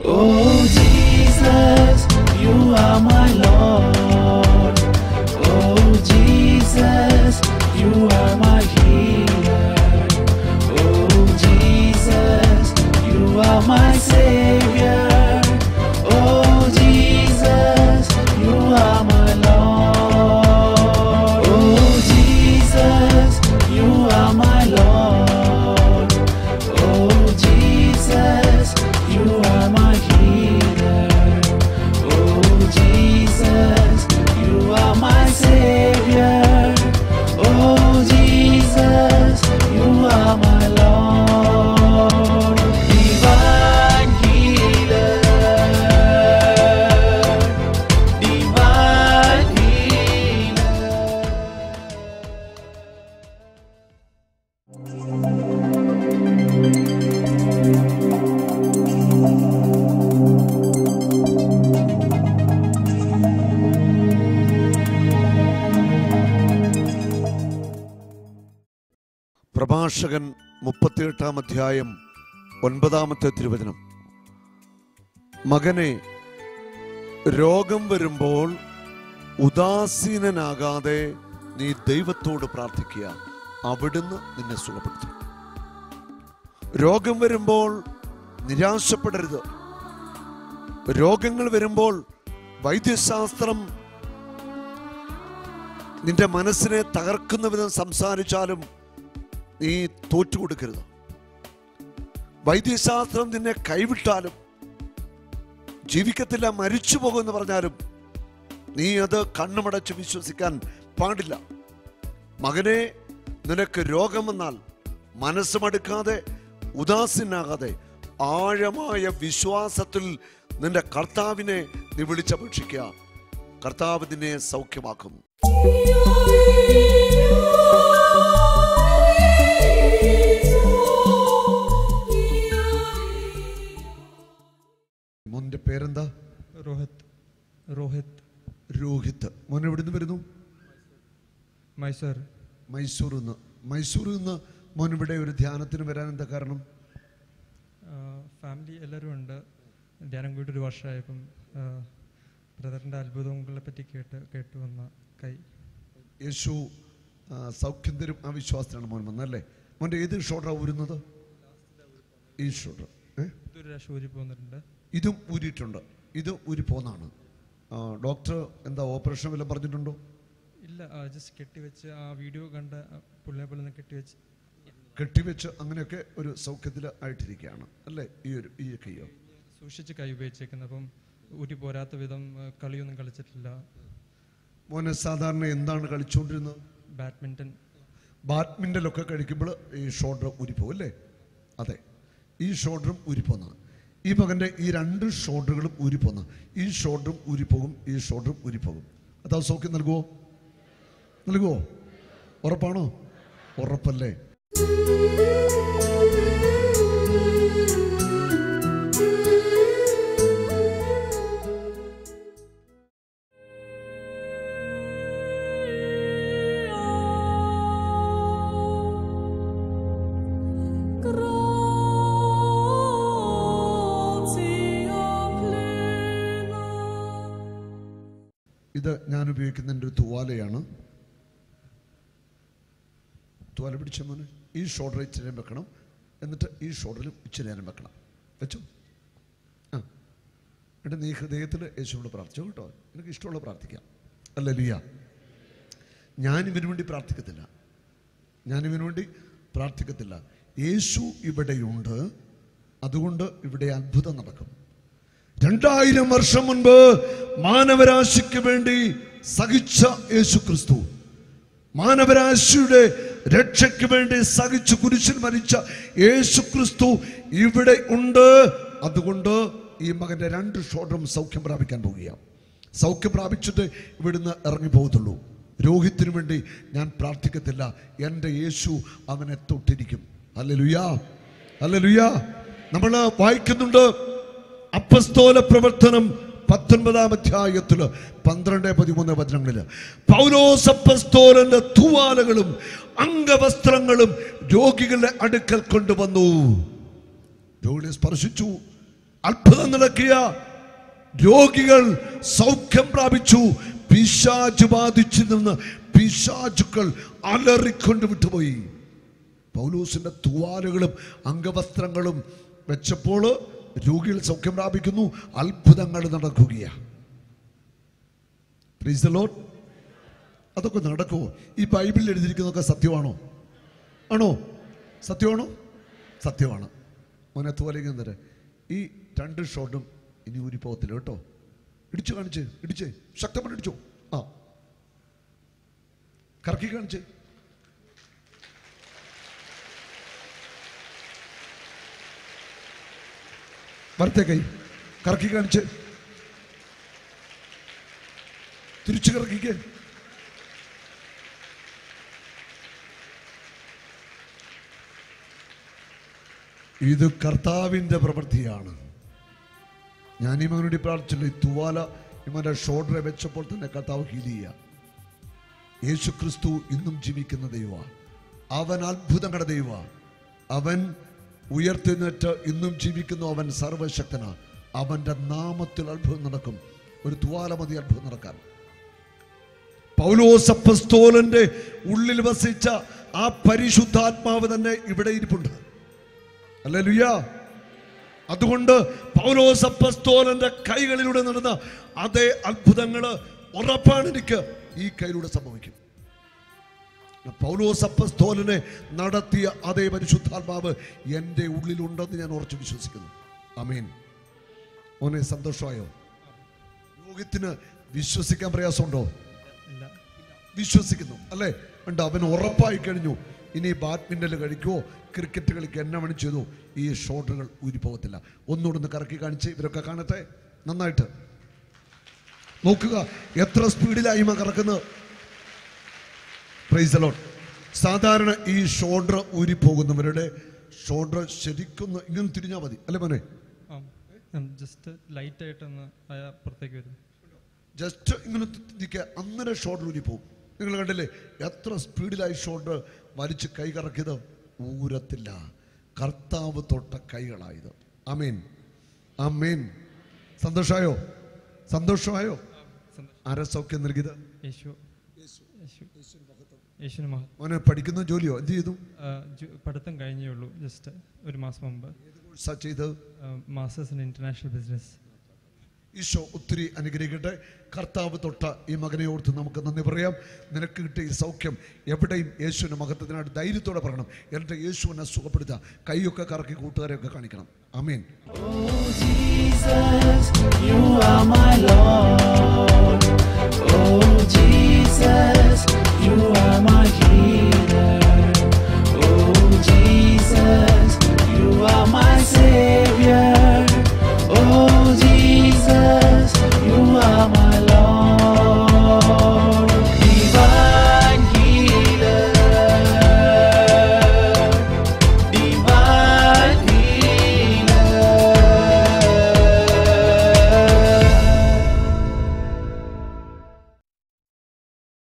Oh Jesus, you are my Lord. Oh Jesus, you are my healer. Oh Jesus, you are my Savior. Oh Jesus, you are my Lord. Oh Jesus, you are my Lord. Oh Jesus, you are my healer. Oh Jesus, you are my Savior. Oh Jesus, you are my Lord. Divine healer, divine healer. പ്രഭാഷകൻ 38-ാം അധ്യായം 9-ാമത്തെ തിരുവചനം. മകനെ, രോഗം വരുമ്പോൾ ഉദാസീനനാകാതെ നീ ദൈവത്തോട് പ്രാർത്ഥിക്കുക, അവിടുന്ന് നിന്നെ സുഖപ്പെടുത്തും. രോഗം വരുമ്പോൾ നിരാശപ്പെടരുത്. രോഗങ്ങൾ വരുമ്പോൾ വൈദ്യശാസ്ത്രം നിന്റെ മനസ്സിനെ തകർക്കുന്ന വിധം സംസാരിച്ചാലും നീ തോറ്റുകൊടുക്കരുത്. വൈദ്യശാസ്ത്രം നിന്നെ കൈവിട്ടാലും, ജീവിക്കത്തില്ല, മരിച്ചു പോകുമെന്ന് പറഞ്ഞാലും നീ അത് കണ്ണുമടച്ച് വിശ്വസിക്കാൻ പാടില്ല. മകനെ, നിനക്ക് രോഗം വന്നാൽ മനസ്സ് മടുക്കാതെ, ഉദാസീനാകാതെ, ആഴമായ വിശ്വാസത്തിൽ നിന്റെ കർത്താവിനെ നീ വിളിച്ചപേക്ഷിക്കുക. കർത്താവ് നിന്നെ സൗഖ്യമാക്കും. മോന്റെ പേരെന്താ? രോഹിത്. രോഹിത്. രോഹിത്. മോൻ എവിടെ നിന്ന് വരുന്നു? മൈസൂർ. മൈസൂരിൽ നിന്ന് മോൻ ഇവിടെ ഒരു ധ്യാനത്തിന് വരാൻ എന്താ കാരണം? ഫാമിലി എല്ലാവരും ഉണ്ട്. ധ്യാനം കൂടി ഒരു വർഷമായപ്പം ബ്രദറിൻ്റെ അത്ഭുതങ്ങളെ പറ്റി കേട്ടു വന്ന കൈ. യേശു സൗഖ്യം തരും ആ വിശ്വാസത്തിലാണ് മോൻ വന്നല്ലേ? മോൻ്റെ ഏത് ഷോൾഡറാണ് ഊരുന്നത്? ഈ ഷോൾഡർ. ഇതൊരു പ്രാവശ്യം ഊരി പോകുന്നുണ്ട്. ഇതും ഊരിയിട്ടുണ്ട്. ഇത് ഊരി പോന്നാണ്. ഡോക്ടർ എന്താ ഓപ്പറേഷൻ വല്ലതും പറഞ്ഞിട്ടുണ്ടോ? ഇല്ല, ജസ്റ്റ് കെട്ടിവെച്ച് ആ വീഡിയോ കണ്ട പുള്ളിനെ പോലെ കെട്ടിവെച്ച് അങ്ങനെയൊക്കെ ഒരു സൗഖ്യത്തിൽ ആയിട്ടിരിക്കുകയാണ് അല്ലേ? ഈ കൈയോ സൂക്ഷിച്ച് കൈ ഉപയോഗിച്ചേക്കുന്നത്. അപ്പം ഊരി പോരാത്ത വിധം കളിയൊന്നും കളിച്ചിട്ടില്ല. മോനെ സാധാരണ എന്താണ് കളിച്ചുകൊണ്ടിരുന്നത്? ബാഡ്മിൻ്റനൊക്കെ കളിക്കുമ്പോൾ ഈ ഷോൾഡർ ഊരിപ്പോകും അല്ലേ? അതെ, ഈ ഷോൾഡറും ഊരിപ്പോന്ന. ഈ മകൻ്റെ ഈ രണ്ട് ഷോൾഡറുകളും ഊരിപ്പോന്ന. ഈ ഷോൾഡറും ഊരിപ്പോകും, ഈ ഷോൾഡറും ഊരിപ്പോകും. അതാ സൗഖ്യം നൽകുമോ? ഉറപ്പാണോ? ഉറപ്പല്ലേ? ഇത് ഞാൻ ഉപയോഗിക്കുന്ന എൻ്റെ ഒരു തുവാലയാണ്. തുവാല പിടിച്ച മോനെ, ഈ ഷോൾഡറിൽ ഇച്ചിരി നേരം വെക്കണം, എന്നിട്ട് ഈ ഷോൾഡറിലും ഇച്ചിരി നേരം വെക്കണം. വെച്ചോ. എന്നിട്ട് നീ ഹൃദയത്തിൽ യേശുവിനോട് പ്രാർത്ഥിച്ചോ കേട്ടോ. എനിക്ക് ഇഷ്ടമുള്ള പ്രാർത്ഥിക്കാം. ഹല്ലേലൂയ. ഞാനിവന് വേണ്ടി പ്രാർത്ഥിക്കത്തില്ല. യേശു ഇവിടെയുണ്ട്, അതുകൊണ്ട് ഇവിടെ അത്ഭുതം നടക്കും. 2000 വർഷം മുൻപ് മാനവരാശിക്ക് വേണ്ടി സഹിച്ച യേശു ക്രിസ്തു, മാനവരാശിയുടെ രക്ഷയ്ക്ക് വേണ്ടി സഹിച്ചു കുരിശിൽ മരിച്ച യേശു ക്രിസ്തു ഇവിടെ ഉണ്ട്. അതുകൊണ്ട് ഈ മകന്റെ 2 ഷോൾഡറും സൗഖ്യം പ്രാപിക്കാൻ പോവുകയാണ്. സൗഖ്യം പ്രാപിച്ചിട്ട് ഇവിടുന്ന് ഇറങ്ങി പോകത്തുള്ളൂ. രോഹിത്തിന് വേണ്ടി ഞാൻ പ്രാർത്ഥിക്കത്തില്ല, എൻ്റെ യേശു അവനെ തൊട്ടിരിക്കും. Hallelujah, hallelujah. നമ്മൾ വായിക്കുന്നുണ്ട് അപ്പസ്തോല പ്രവർത്തനം 19-ാം അധ്യായത്തിൽ 12-13 വചനങ്ങളിൽ പൗലോസ് അപ്പസ്തോലന്റെ തൂവാലകളും അംഗവസ്ത്രങ്ങളും രോഗികളുടെ അടുക്കൽ കൊണ്ടുവന്നു. രോഗികളെ സ്പർശിച്ചു, അത്ഭുതം നടക്കിയ രോഗികൾ സൗഖ്യം പ്രാപിച്ചു. പിശാച് ബാധിച്ചു നിന്ന് പിശാചുക്കൾ അലറിക്കൊണ്ട് വിട്ടുപോയി. പൗലോസിന്റെ തുവാലുകളും അംഗവസ്ത്രങ്ങളും വെച്ചപ്പോൾ രോഗികൾ സൗഖ്യം പ്രാപിക്കുന്നു, അത്ഭുതങ്ങൾ നടക്കുകയാണ്. Price the Lord. അതൊക്കെ നടക്കുമോ? ഈ ബൈബിളിൽ എഴുതിയിരിക്കുന്നതൊക്കെ സത്യമാണോ? ആണോ? സത്യമാണോ? സത്യമാണ്. മോനെ തുവാലേക്ക് തരാം. ഈ 2 ഷോട്ടും ഇനി ഊരി പോകത്തില്ല കേട്ടോ. ഇടിച്ചു കാണിച്ച്, ഇടിച്ചേ, ശക്തമായി ഇടിച്ചോ. ആ, കറക്കി കാണിച്ച്. വലത്തെ കൈ കറക്കി കാണിച്ച്, തിരിച്ചു കറക്കിക്ക്. ഇത് കർത്താവിൻ്റെ പ്രവൃത്തിയാണ്. ഞാൻ ഈ മകനോട് പ്രാർത്ഥിച്ചില്ല. ഈ തുവാല ഇവന്റെ ഷോൾഡറെ വെച്ചപ്പോൾ തന്നെ കർത്താവ് ഹീൽ ചെയ്യുക. യേശു ക്രിസ്തു ഇന്നും ജീവിക്കുന്ന ദൈവമാണ്. അവൻ അത്ഭുതങ്ങളുടെ ദൈവമാണ്. അവൻ ഉയർത്തെഴുന്നേറ്റ് ഇന്നും ജീവിക്കുന്നു. അവൻ സർവശക്തനാണ്. അവന്റെ നാമത്തിൽ അത്ഭുതം നടക്കും. ഒരു തുവാല മതി അത്ഭുതം നടക്കാൻ. പൗലോസ് അപ്പോസ്തലന്റെ ഉള്ളിൽ വസിച്ച ആ പരിശുദ്ധാത്മാവ് തന്നെ ഇവിടെ ഇരിപ്പുണ്ട്. ഹല്ലേലൂയ. അതുകൊണ്ട് പൗലോസ് അപ്പോസ്തലന്റെ കൈകളിലൂടെ നടന്ന അതേ അത്ഭുതങ്ങൾ ഉറപ്പാണ് എനിക്ക് ഈ കൈയിലൂടെ സംഭവിക്കും. പൗലോസ് അപ്പോസ്തലനെ നടത്തിയ അതേ പരിശുദ്ധാത്മാവ് എൻ്റെ ഉള്ളിലുണ്ടെന്ന് ഞാൻ ഉറച്ചു വിശ്വസിക്കുന്നു. ആമേൻ. മോനെ സന്തോഷമായോ? രോഗത്തിന് വിശ്വസിക്കാൻ പ്രയാസമുണ്ടോ? വിശ്വസിക്കുന്നു അല്ലേ? ഉണ്ട്. അവൻ ഉറപ്പായി കഴിഞ്ഞു. ഇനി ബാഡ്മിൻ്റൺ കളിക്കുവോ ക്രിക്കറ്റ് കളിക്കുക എന്നെ വേണം ചെയ്തു, ഈ ഷോട്ടുകൾ ഊരിപ്പോകത്തില്ല. ഒന്നുകൂടെ ഒന്ന് കറക്കി കാണിച്ച് ഇവരൊക്കെ കാണട്ടെ. നന്നായിട്ട് നോക്കുക എത്ര സ്പീഡിലായി കറക്കുന്നത്. Praise the Lord. സാധാരണ ഈ ഷോൾഡർ ഊരിപ്പോകുന്നവരുടെ ഷോൾഡർ ശരിക്കും ഇങ്ങനെ തിരിഞ്ഞാൽ മതി അല്ലേ മോനെ? ജസ്റ്റ് ലൈറ്റ് ആയിട്ടൊന്ന് പുറത്തേക്ക് വരും. ജസ്റ്റ് ഇങ്ങനെ നിൽക്കുക, അന്നേരം ഷോൾഡർ ഊരിപ്പോകും. നിങ്ങൾ കണ്ടില്ലേ എത്ര സ്പീഡിലായി ഷോൾഡർ വലിച്ച് കൈ കറക്കിയത്? ഊരത്തില്ല. കർത്താവ് തൊട്ട കൈകളായത്. ആമേൻ, ആമേൻ. സന്തോഷമായോ? സന്തോഷമായോ? ആരാ സൗഖ്യം നൽകിയത്? മോനെ പഠിക്കുന്ന ജോലിയോ എന്ത് ചെയ്തു? പഠിത്തം കഴിഞ്ഞേ ഉള്ളൂ. ജസ്റ്റ് ഒരു മാസം മുമ്പ് ചെയ്ത് മാസ്റ്റേഴ്സ് ഇൻ ഇന്റർനാഷണൽ ബിസിനസ്. ഈശോ ഒത്തിരി അനുഗ്രഹിക്കട്ടെ. കർത്താവ് തൊട്ട ഈ മകനെ ഓർത്ത് നമുക്ക് നന്ദി പറയാം. നിനക്ക് കിട്ടിയ ഈ സൗഖ്യം എവിടെയും യേശുവിൻ്റെ മഹത്വത്തിനായിട്ട് ധൈര്യത്തോടെ പറയണം. എൻ്റെ യേശുവിനെ സുഖപ്പെടുത്തുക. കൈയൊക്കെ കറക്കി കൂട്ടുകാരെയൊക്കെ കാണിക്കണം. ആമേൻ. Oh Jesus, you are my Lord. Oh